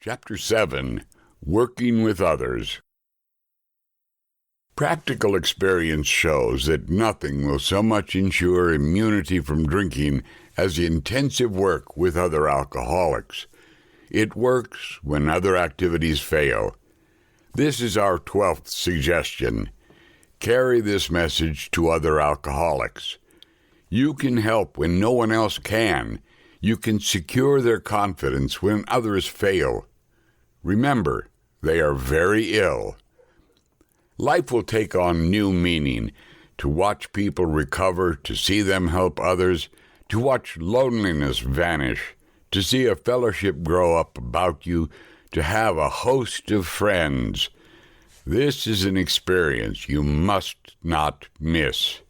Chapter 7, Working with Others. Practical experience shows that nothing will so much ensure immunity from drinking as intensive work with other alcoholics. It works when other activities fail. This is our 12th suggestion. Carry this message to other alcoholics. You can help when no one else can. You can secure their confidence when others fail. Remember, they are very ill. Life will take on new meaning. To watch people recover, to see them help others, to watch loneliness vanish, to see a fellowship grow up about you, to have a host of friends. This is an experience you must not miss.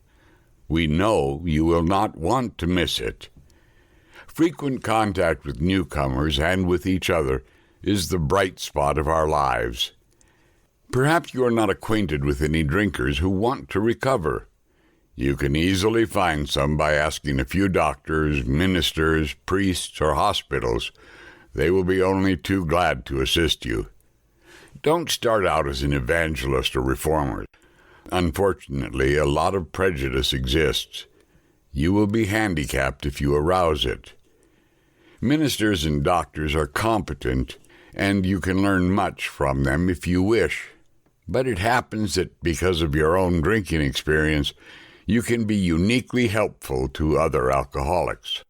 We know you will not want to miss it. Frequent contact with newcomers and with each other is the bright spot of our lives. Perhaps you are not acquainted with any drinkers who want to recover. You can easily find some by asking a few doctors, ministers, priests, or hospitals. They will be only too glad to assist you. Don't start out as an evangelist or reformer. Unfortunately, a lot of prejudice exists. You will be handicapped if you arouse it. Ministers and doctors are competent, and you can learn much from them if you wish. But it happens that because of your own drinking experience, you can be uniquely helpful to other alcoholics.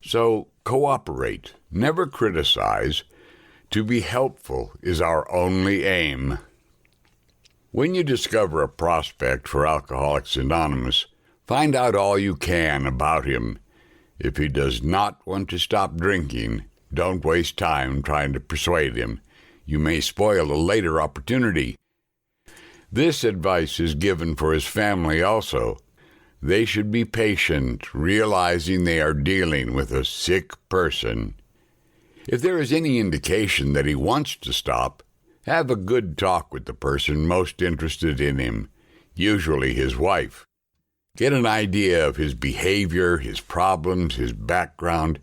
So cooperate, never criticize. To be helpful is our only aim. When you discover a prospect for Alcoholics Anonymous, find out all you can about him. If he does not want to stop drinking, don't waste time trying to persuade him. You may spoil a later opportunity. This advice is given for his family also. They should be patient, realizing they are dealing with a sick person. If there is any indication that he wants to stop, have a good talk with the person most interested in him, usually his wife. Get an idea of his behavior, his problems, his background,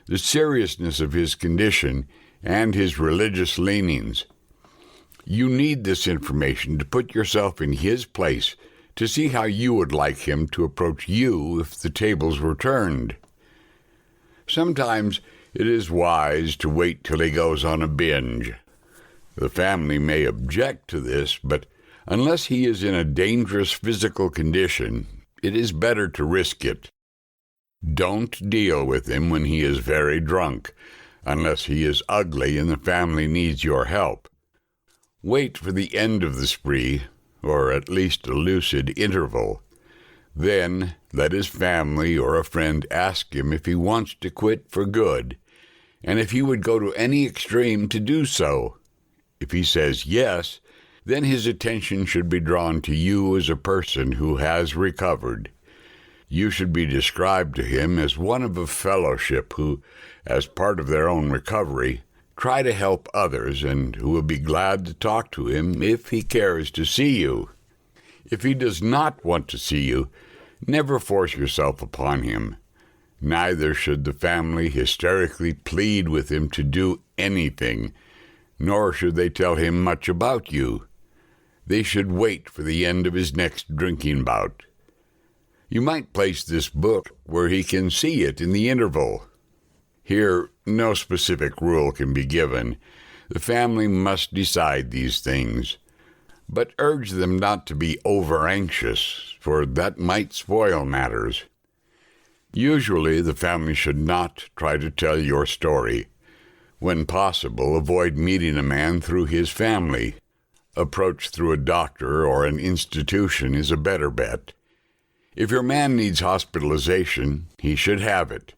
the seriousness of his condition, and his religious leanings. You need this information to put yourself in his place, to see how you would like him to approach you if the tables were turned. Sometimes it is wise to wait till he goes on a binge. The family may object to this, but unless he is in a dangerous physical condition, it is better to risk it. Don't deal with him when he is very drunk, unless he is ugly and the family needs your help. Wait for the end of the spree, or at least a lucid interval. Then let his family or a friend ask him if he wants to quit for good, and if he would go to any extreme to do so. If he says yes, then his attention should be drawn to you as a person who has recovered. You should be described to him as one of a fellowship who, as part of their own recovery, try to help others and who will be glad to talk to him if he cares to see you. If he does not want to see you, never force yourself upon him. Neither should the family hysterically plead with him to do anything, nor should they tell him much about you. They should wait for the end of his next drinking bout. You might place this book where he can see it in the interval. Here, no specific rule can be given. The family must decide these things. But urge them not to be over-anxious, for that might spoil matters. Usually, the family should not try to tell your story. When possible, avoid meeting a man through his family. Approach through a doctor or an institution is a better bet. If your man needs hospitalization, he should have it,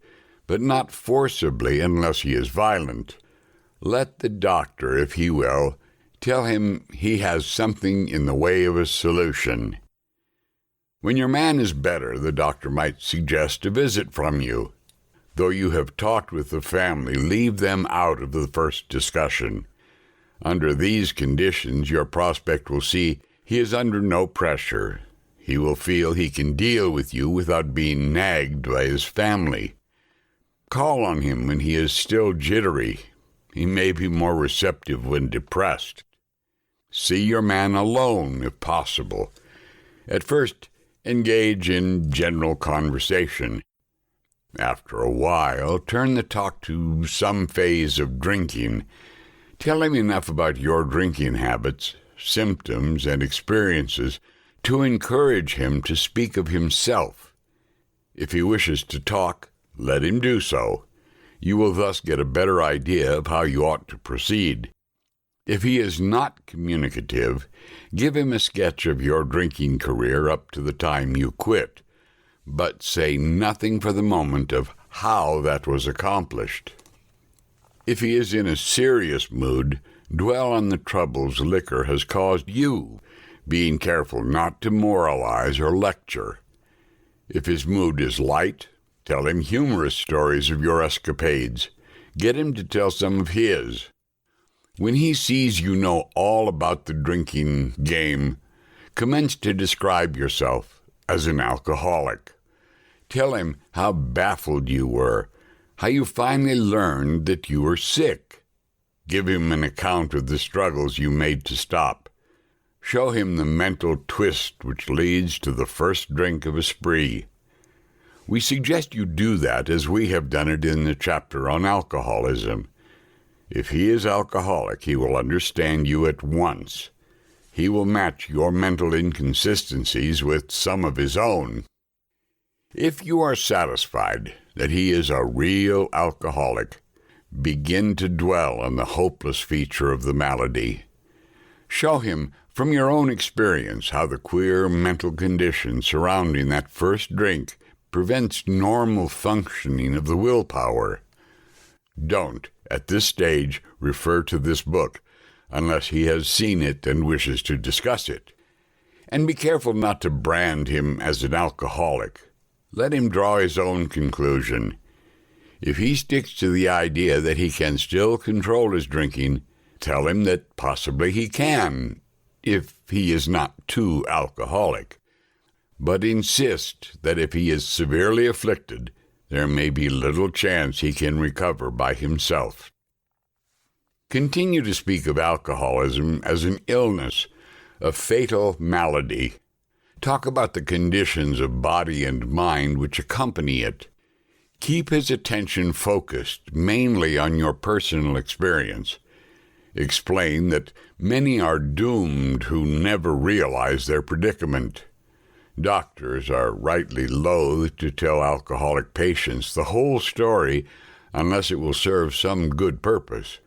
but not forcibly unless he is violent. Let the doctor, if he will, tell him he has something in the way of a solution. When your man is better, the doctor might suggest a visit from you. Though you have talked with the family, leave them out of the first discussion. Under these conditions, your prospect will see he is under no pressure. He will feel he can deal with you without being nagged by his family. Call on him when he is still jittery. He may be more receptive when depressed. See your man alone, if possible. At first, engage in general conversation. After a while, turn the talk to some phase of drinking. Tell him enough about your drinking habits, symptoms, and experiences to encourage him to speak of himself. If he wishes to talk, let him do so. You will thus get a better idea of how you ought to proceed. If he is not communicative, give him a sketch of your drinking career up to the time you quit, but say nothing for the moment of how that was accomplished. If he is in a serious mood, dwell on the troubles liquor has caused you, being careful not to moralize or lecture. If his mood is light, tell him humorous stories of your escapades. Get him to tell some of his. When he sees you know all about the drinking game, commence to describe yourself as an alcoholic. Tell him how baffled you were, how you finally learned that you were sick. Give him an account of the struggles you made to stop. Show him the mental twist which leads to the first drink of a spree. We suggest you do that as we have done it in the chapter on alcoholism. If he is alcoholic, he will understand you at once. He will match your mental inconsistencies with some of his own. If you are satisfied that he is a real alcoholic, begin to dwell on the hopeless feature of the malady. Show him from your own experience how the queer mental condition surrounding that first drink prevents normal functioning of the willpower. Don't, at this stage, refer to this book unless he has seen it and wishes to discuss it. And be careful not to brand him as an alcoholic. Let him draw his own conclusion. If he sticks to the idea that he can still control his drinking, tell him that possibly he can, if he is not too alcoholic. But insist that if he is severely afflicted, there may be little chance he can recover by himself. Continue to speak of alcoholism as an illness, a fatal malady. Talk about the conditions of body and mind which accompany it. Keep his attention focused mainly on your personal experience. Explain that many are doomed who never realize their predicament. Doctors are rightly loath to tell alcoholic patients the whole story unless it will serve some good purpose.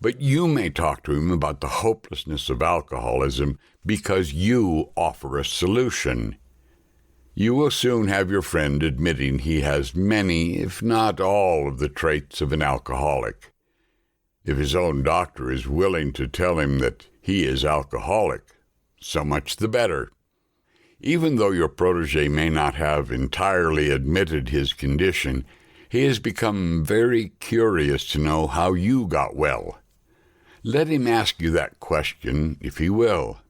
But you may talk to him about the hopelessness of alcoholism because you offer a solution. You will soon have your friend admitting he has many, if not all, of the traits of an alcoholic. If his own doctor is willing to tell him that he is alcoholic, so much the better. Even though your protege may not have entirely admitted his condition, he has become very curious to know how you got well. Let him ask you that question, if he will.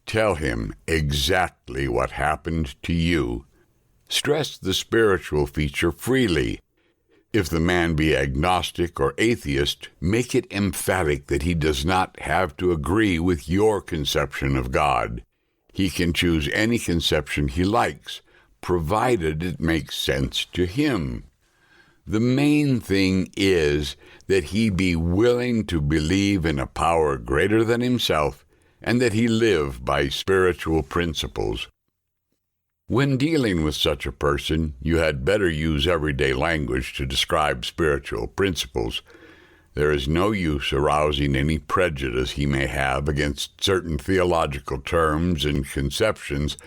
Tell him exactly what happened to you. Stress the spiritual feature freely. If the man be agnostic or atheist, make it emphatic that he does not have to agree with your conception of God. He can choose any conception he likes, provided it makes sense to him. The main thing is that he be willing to believe in a power greater than himself and that he live by spiritual principles. When dealing with such a person, you had better use everyday language to describe spiritual principles. There is no use arousing any prejudice he may have against certain theological terms and conceptions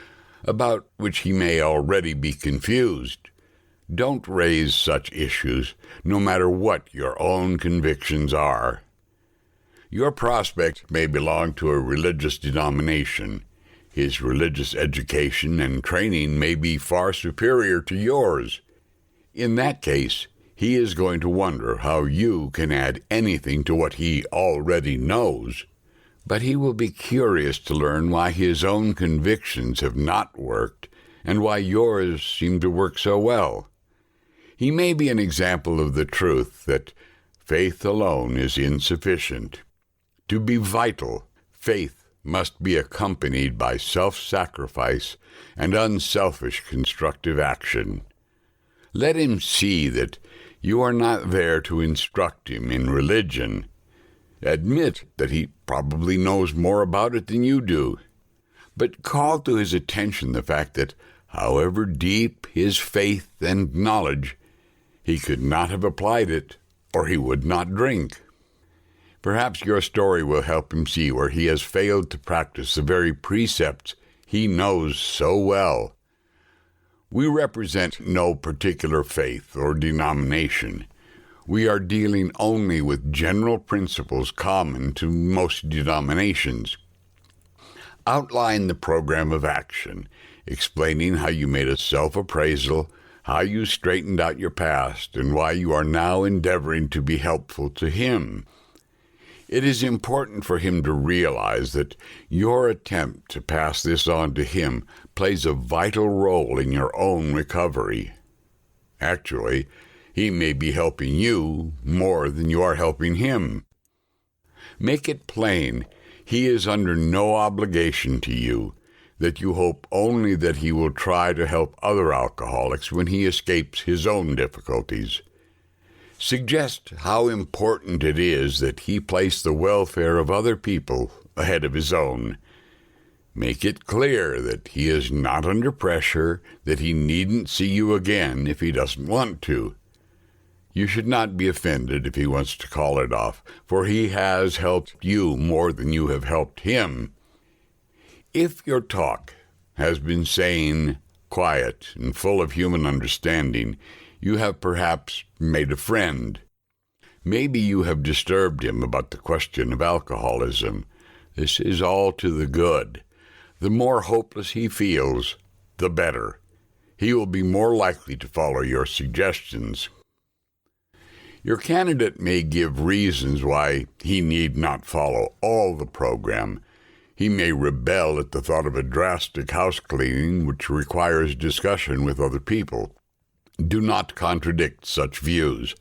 about which he may already be confused. Don't raise such issues, no matter what your own convictions are. Your prospect may belong to a religious denomination. His religious education and training may be far superior to yours. In that case, he is going to wonder how you can add anything to what he already knows. But he will be curious to learn why his own convictions have not worked and why yours seem to work so well. He may be an example of the truth that faith alone is insufficient. To be vital, faith must be accompanied by self-sacrifice and unselfish constructive action. Let him see that you are not there to instruct him in religion. Admit that he probably knows more about it than you do, but call to his attention the fact that, however deep his faith and knowledge, he could not have applied it, or he would not drink. Perhaps your story will help him see where he has failed to practice the very precepts he knows so well. We represent no particular faith or denomination. We are dealing only with general principles common to most denominations. Outline the program of action, explaining how you made a self-appraisal, how you straightened out your past, and why you are now endeavoring to be helpful to him. It is important for him to realize that your attempt to pass this on to him plays a vital role in your own recovery. Actually, he may be helping you more than you are helping him. Make it plain he is under no obligation to you, that you hope only that he will try to help other alcoholics when he escapes his own difficulties. Suggest how important it is that he place the welfare of other people ahead of his own. Make it clear that he is not under pressure, that he needn't see you again if he doesn't want to. You should not be offended if he wants to call it off, for he has helped you more than you have helped him. If your talk has been sane, quiet, and full of human understanding, you have perhaps made a friend. Maybe you have disturbed him about the question of alcoholism. This is all to the good. The more hopeless he feels, the better. He will be more likely to follow your suggestions. Your candidate may give reasons why he need not follow all the program. He may rebel at the thought of a drastic house cleaning which requires discussion with other people. Do not contradict such views.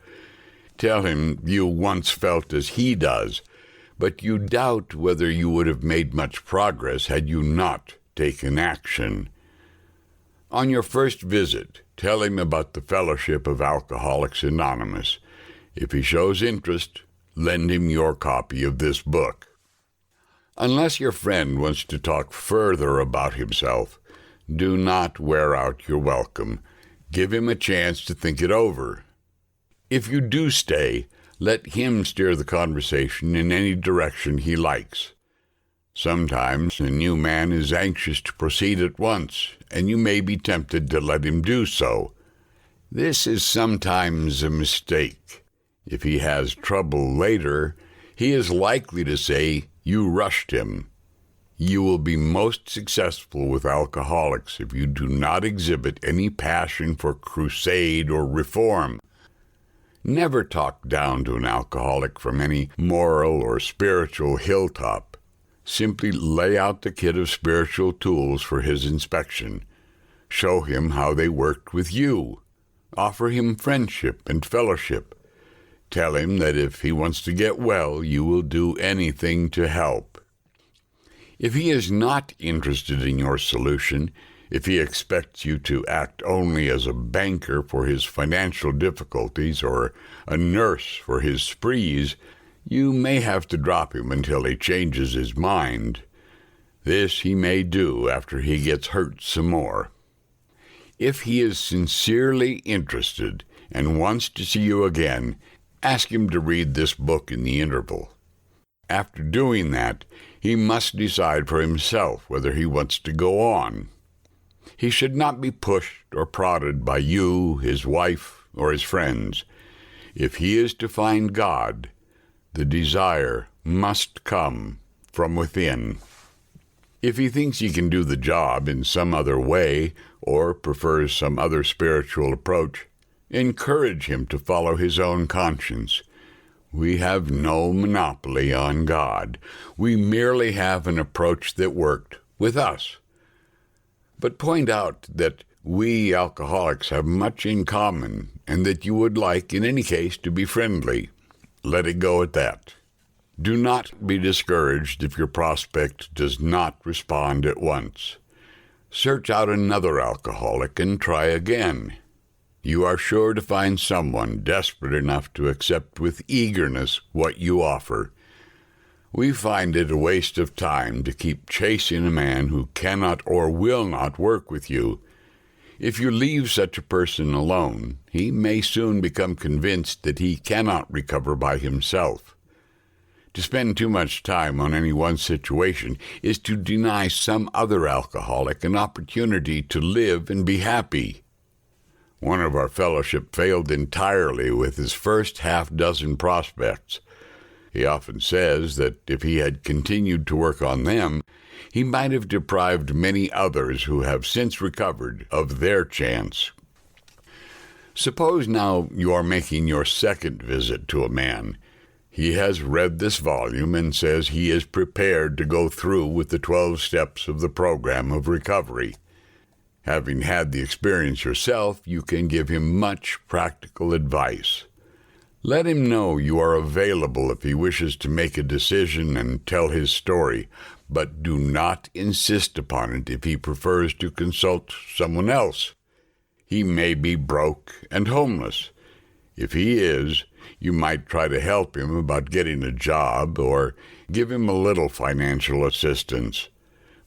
Tell him you once felt as he does, but you doubt whether you would have made much progress had you not taken action. On your first visit, tell him about the Fellowship of Alcoholics Anonymous. If he shows interest, lend him your copy of this book. Unless your friend wants to talk further about himself, do not wear out your welcome. Give him a chance to think it over. If you do stay, let him steer the conversation in any direction he likes. Sometimes a new man is anxious to proceed at once, and you may be tempted to let him do so. This is sometimes a mistake. If he has trouble later, he is likely to say you rushed him. You will be most successful with alcoholics if you do not exhibit any passion for crusade or reform. Never talk down to an alcoholic from any moral or spiritual hilltop. Simply lay out the kit of spiritual tools for his inspection. Show him how they worked with you. Offer him friendship and fellowship. Tell him that if he wants to get well, you will do anything to help. If he is not interested in your solution, if he expects you to act only as a banker for his financial difficulties or a nurse for his sprees, you may have to drop him until he changes his mind. This he may do after he gets hurt some more. If he is sincerely interested and wants to see you again, ask him to read this book in the interval. After doing that, he must decide for himself whether he wants to go on. He should not be pushed or prodded by you, his wife, or his friends. If he is to find God, the desire must come from within. If he thinks he can do the job in some other way or prefers some other spiritual approach, encourage him to follow his own conscience. We have no monopoly on God. We merely have an approach that worked with us. But point out that we alcoholics have much in common and that you would like, in any case, to be friendly. let it go at that. Do not be discouraged if your prospect does not respond at once. Search out another alcoholic and try again. You are sure to find someone desperate enough to accept with eagerness what you offer. We find it a waste of time to keep chasing a man who cannot or will not work with you. If you leave such a person alone, he may soon become convinced that he cannot recover by himself. To spend too much time on any one situation is to deny some other alcoholic an opportunity to live and be happy. One of our fellowship failed entirely with his first half-dozen prospects. He often says that if he had continued to work on them, he might have deprived many others who have since recovered of their chance. Suppose now you are making your second visit to a man. He has read this volume and says he is prepared to go through with the 12 steps of the program of recovery. Having had the experience yourself, you can give him much practical advice. Let him know you are available if he wishes to make a decision and tell his story, but do not insist upon it if he prefers to consult someone else. He may be broke and homeless. If he is, you might try to help him about getting a job or give him a little financial assistance.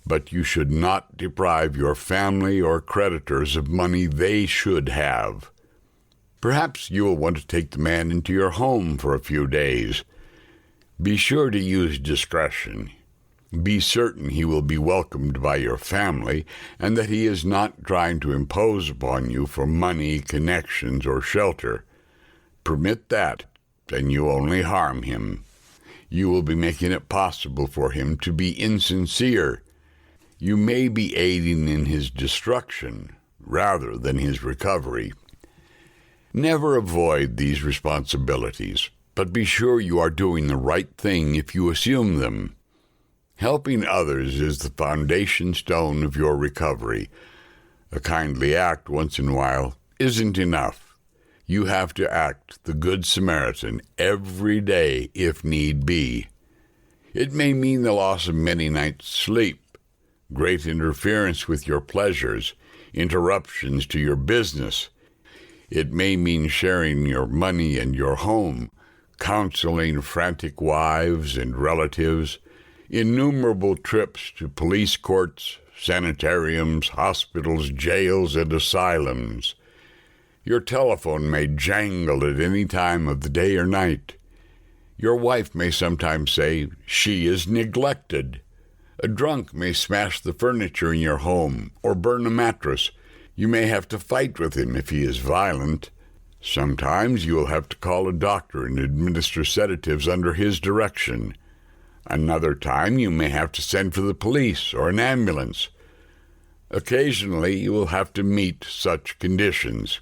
But you should not deprive your family or creditors of money they should have. Perhaps you will want to take the man into your home for a few days. Be sure to use discretion. Be certain he will be welcomed by your family and that he is not trying to impose upon you for money, connections, or shelter. Permit that, and you only harm him. You will be making it possible for him to be insincere. You may be aiding in his destruction rather than his recovery. Never avoid these responsibilities, but be sure you are doing the right thing if you assume them. Helping others is the foundation stone of your recovery. A kindly act once in a while isn't enough. You have to act the Good Samaritan every day if need be. It may mean the loss of many nights' sleep, great interference with your pleasures, interruptions to your business. It may mean sharing your money and your home, counseling frantic wives and relatives, innumerable trips to police courts, sanitariums, hospitals, jails, and asylums. Your telephone may jangle at any time of the day or night. Your wife may sometimes say she is neglected. A drunk may smash the furniture in your home or burn a mattress. You may have to fight with him if he is violent. Sometimes you will have to call a doctor and administer sedatives under his direction. Another time you may have to send for the police or an ambulance. Occasionally you will have to meet such conditions.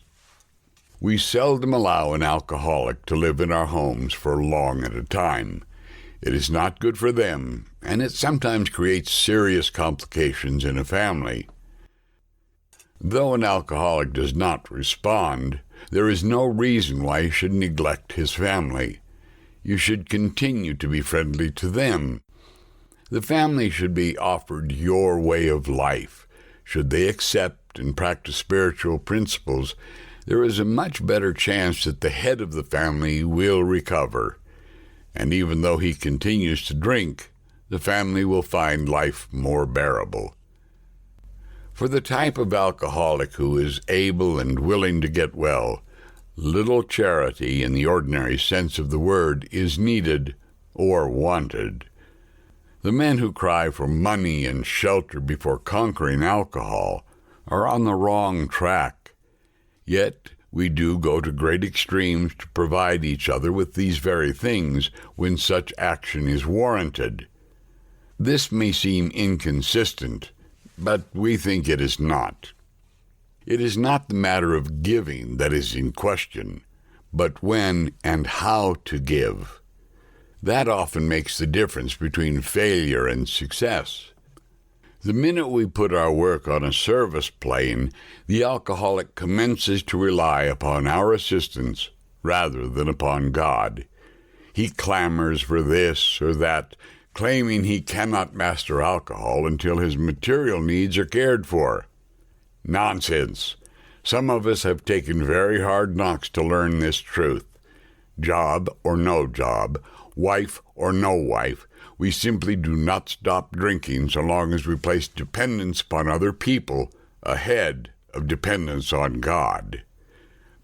We seldom allow an alcoholic to live in our homes for long at a time. It is not good for them, and it sometimes creates serious complications in a family. Though an alcoholic does not respond, there is no reason why he should neglect his family. You should continue to be friendly to them. The family should be offered your way of life. Should they accept and practice spiritual principles, there is a much better chance that the head of the family will recover. And even though he continues to drink, the family will find life more bearable. For the type of alcoholic who is able and willing to get well, little charity in the ordinary sense of the word is needed or wanted. The men who cry for money and shelter before conquering alcohol are on the wrong track. Yet we do go to great extremes to provide each other with these very things when such action is warranted. This may seem inconsistent, but we think it is not. It is not the matter of giving that is in question, but when and how to give. That often makes the difference between failure and success. The minute we put our work on a service plane, the alcoholic commences to rely upon our assistance rather than upon God. He clamors for this or that, claiming he cannot master alcohol until his material needs are cared for. Nonsense. Some of us have taken very hard knocks to learn this truth. Job or no job, wife or no wife, we simply do not stop drinking so long as we place dependence upon other people ahead of dependence on God.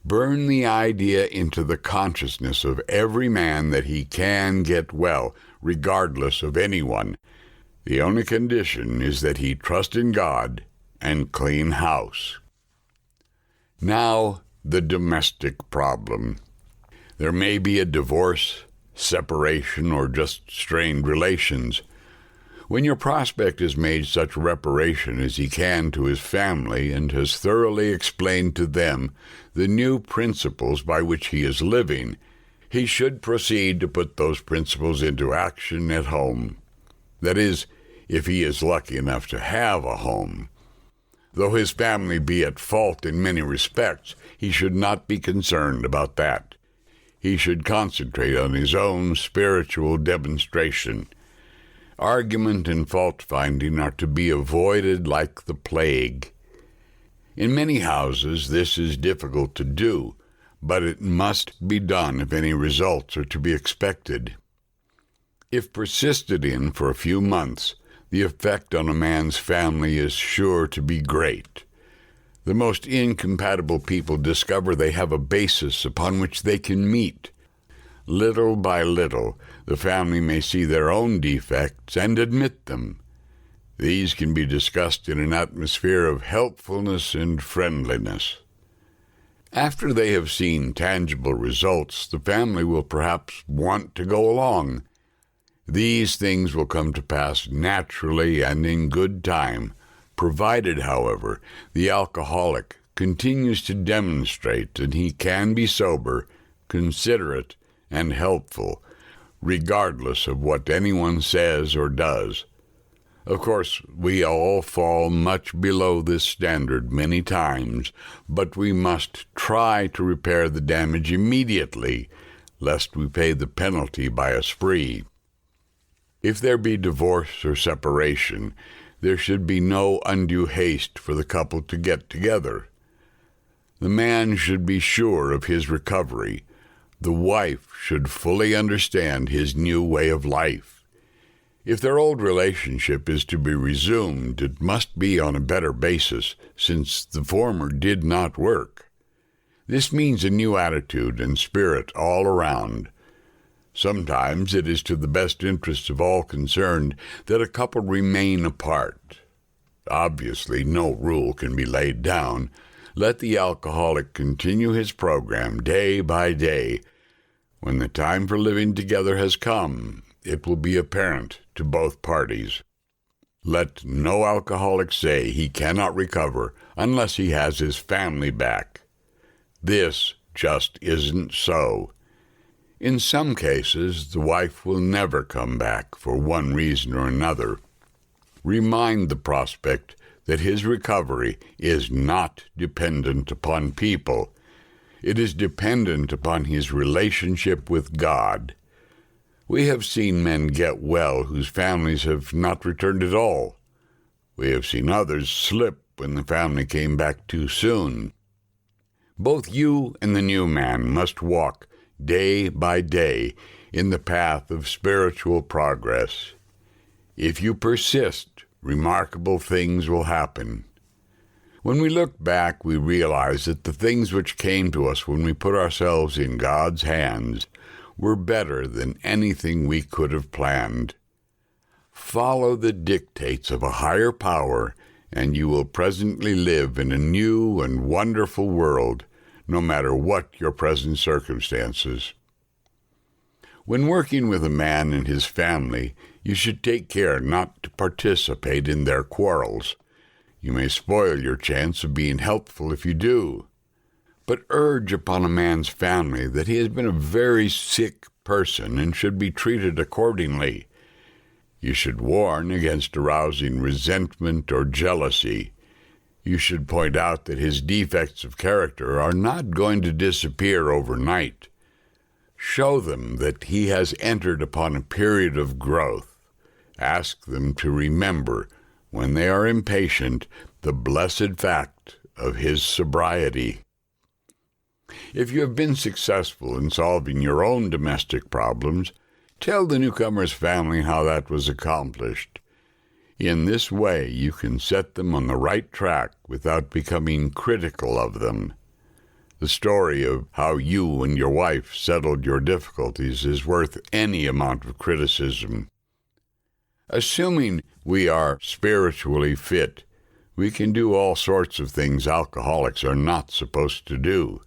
Burn the idea into the consciousness of every man that he can get well, regardless of anyone. The only condition is that he trust in God and clean house. Now, the domestic problem. There may be a divorce, separation, or just strained relations. When your prospect has made such reparation as he can to his family and has thoroughly explained to them the new principles by which he is living, he should proceed to put those principles into action at home. That is, if he is lucky enough to have a home. Though his family be at fault in many respects, he should not be concerned about that. He should concentrate on his own spiritual demonstration. Argument and fault-finding are to be avoided like the plague. In many houses this is difficult to do, but it must be done if any results are to be expected. If persisted in for a few months, the effect on a man's family is sure to be great. The most incompatible people discover they have a basis upon which they can meet. Little by little, the family may see their own defects and admit them. These can be discussed in an atmosphere of helpfulness and friendliness. After they have seen tangible results, the family will perhaps want to go along. These things will come to pass naturally and in good time, provided, however, the alcoholic continues to demonstrate that he can be sober, considerate, and helpful, regardless of what anyone says or does. Of course, we all fall much below this standard many times, but we must try to repair the damage immediately, lest we pay the penalty by a spree. If there be divorce or separation, there should be no undue haste for the couple to get together. The man should be sure of his recovery. The wife should fully understand his new way of life. If their old relationship is to be resumed, it must be on a better basis, since the former did not work. This means a new attitude and spirit all around. Sometimes it is to the best interests of all concerned that a couple remain apart. Obviously, no rule can be laid down. Let the alcoholic continue his program day by day. When the time for living together has come, it will be apparent to both parties. Let no alcoholic say he cannot recover unless he has his family back. This just isn't so. In some cases, the wife will never come back for one reason or another. Remind the prospect that his recovery is not dependent upon people. It is dependent upon his relationship with God. We have seen men get well whose families have not returned at all. We have seen others slip when the family came back too soon. Both you and the new man must walk day by day in the path of spiritual progress. If you persist, remarkable things will happen. When we look back, we realize that the things which came to us when we put ourselves in God's hands were better than anything we could have planned. Follow the dictates of a higher power, and you will presently live in a new and wonderful world, no matter what your present circumstances. When working with a man and his family, you should take care not to participate in their quarrels. You may spoil your chance of being helpful if you do. But urge upon a man's family that he has been a very sick person and should be treated accordingly. You should warn against arousing resentment or jealousy. You should point out that his defects of character are not going to disappear overnight. Show them that he has entered upon a period of growth. Ask them to remember, when they are impatient, the blessed fact of his sobriety. If you have been successful in solving your own domestic problems, tell the newcomer's family how that was accomplished. In this way, you can set them on the right track without becoming critical of them. The story of how you and your wife settled your difficulties is worth any amount of criticism. Assuming we are spiritually fit, we can do all sorts of things alcoholics are not supposed to do.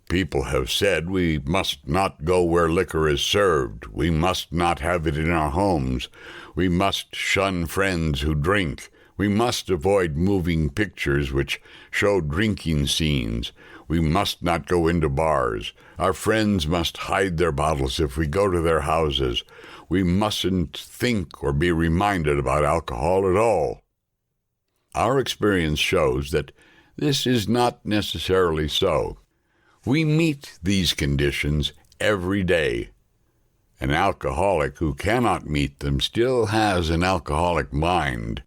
People have said we must not go where liquor is served. We must not have it in our homes. We must shun friends who drink. We must avoid moving pictures which show drinking scenes. We must not go into bars. Our friends must hide their bottles if we go to their houses. We mustn't think or be reminded about alcohol at all. Our experience shows that this is not necessarily so. We meet these conditions every day. An alcoholic who cannot meet them still has an alcoholic mind.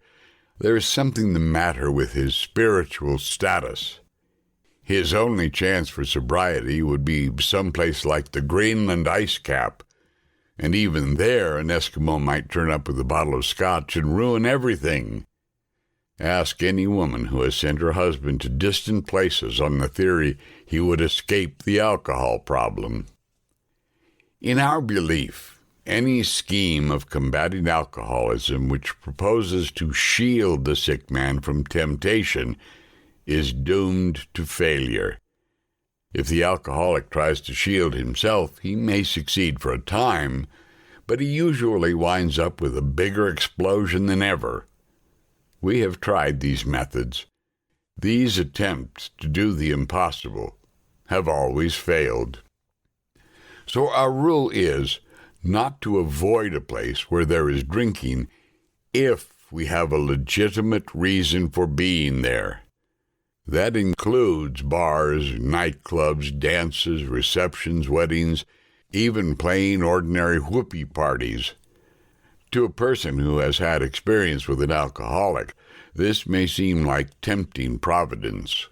There is something the matter with his spiritual status. His only chance for sobriety would be someplace like the Greenland ice cap, and even there an Eskimo might turn up with a bottle of scotch and ruin everything. Ask any woman who has sent her husband to distant places on the theory he would escape the alcohol problem. In our belief, any scheme of combating alcoholism which proposes to shield the sick man from temptation is doomed to failure. If the alcoholic tries to shield himself, he may succeed for a time, but he usually winds up with a bigger explosion than ever. We have tried these methods. These attempts to do the impossible have always failed. So our rule is not to avoid a place where there is drinking if we have a legitimate reason for being there. That includes bars, nightclubs, dances, receptions, weddings, even plain ordinary whoopee parties. To a person who has had experience with an alcoholic, this may seem like tempting providence,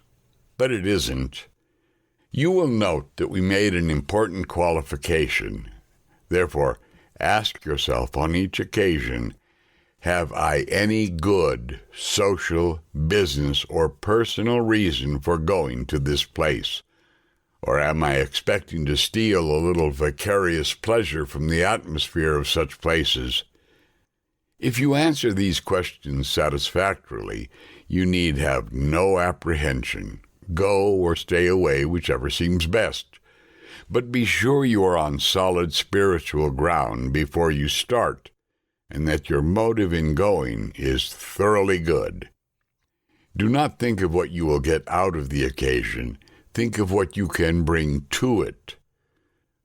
but it isn't. You will note that we made an important qualification. Therefore, ask yourself on each occasion, have I any good social, business, or personal reason for going to this place? Or am I expecting to steal a little vicarious pleasure from the atmosphere of such places? If you answer these questions satisfactorily, you need have no apprehension. Go or stay away, whichever seems best. But be sure you are on solid spiritual ground before you start, and that your motive in going is thoroughly good. Do not think of what you will get out of the occasion. Think of what you can bring to it.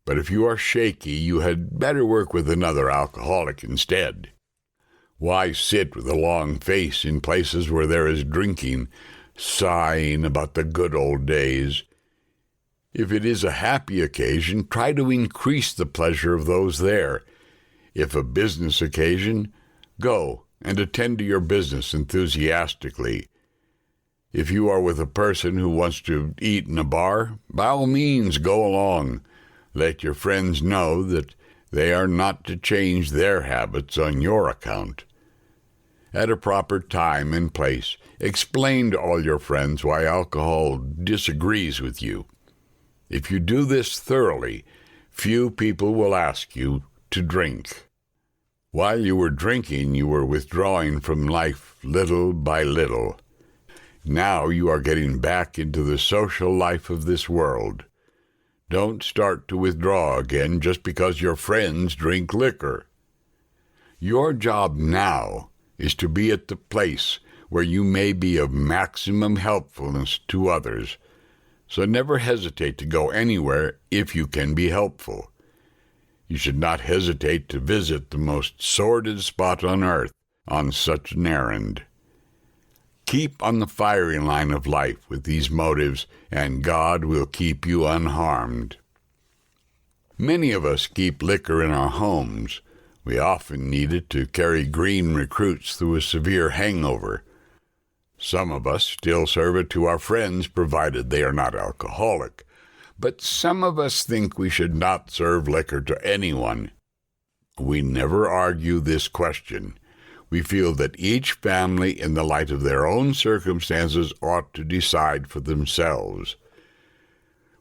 But if you are shaky, you had better work with another alcoholic instead. Why sit with a long face in places where there is drinking, sighing about the good old days? If it is a happy occasion, try to increase the pleasure of those there. If a business occasion, go and attend to your business enthusiastically. If you are with a person who wants to eat in a bar, by all means go along. Let your friends know that they are not to change their habits on your account. At a proper time and place, explain to all your friends why alcohol disagrees with you. If you do this thoroughly, few people will ask you to drink. While you were drinking, you were withdrawing from life little by little. Now you are getting back into the social life of this world. Don't start to withdraw again just because your friends drink liquor. Your job now is to be at the place where you may be of maximum helpfulness to others. So never hesitate to go anywhere if you can be helpful. You should not hesitate to visit the most sordid spot on earth on such an errand. Keep on the firing line of life with these motives, and God will keep you unharmed. Many of us keep liquor in our homes. We often need it to carry green recruits through a severe hangover. Some of us still serve it to our friends, provided they are not alcoholic. But some of us think we should not serve liquor to anyone. We never argue this question. We feel that each family, in the light of their own circumstances, ought to decide for themselves.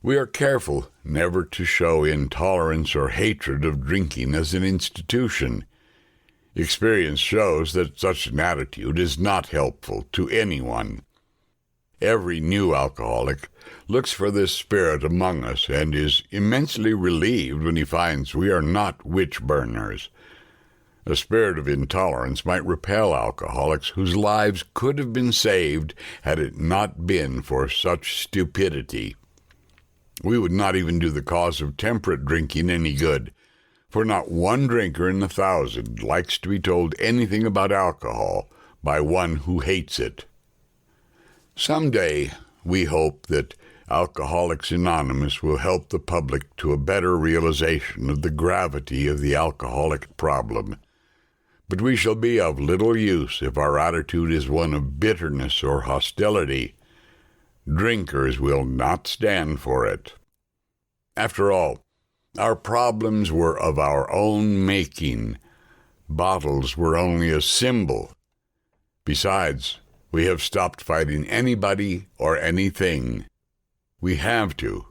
We are careful never to show intolerance or hatred of drinking as an institution. Experience shows that such an attitude is not helpful to anyone. Every new alcoholic looks for this spirit among us and is immensely relieved when he finds we are not witch-burners. A spirit of intolerance might repel alcoholics whose lives could have been saved had it not been for such stupidity. We would not even do the cause of temperate drinking any good, for not one drinker in 1,000 likes to be told anything about alcohol by one who hates it. Someday, we hope that Alcoholics Anonymous will help the public to a better realization of the gravity of the alcoholic problem. But we shall be of little use if our attitude is one of bitterness or hostility. Drinkers will not stand for it. After all, our problems were of our own making. Bottles were only a symbol. Besides, we have stopped fighting anybody or anything. We have to.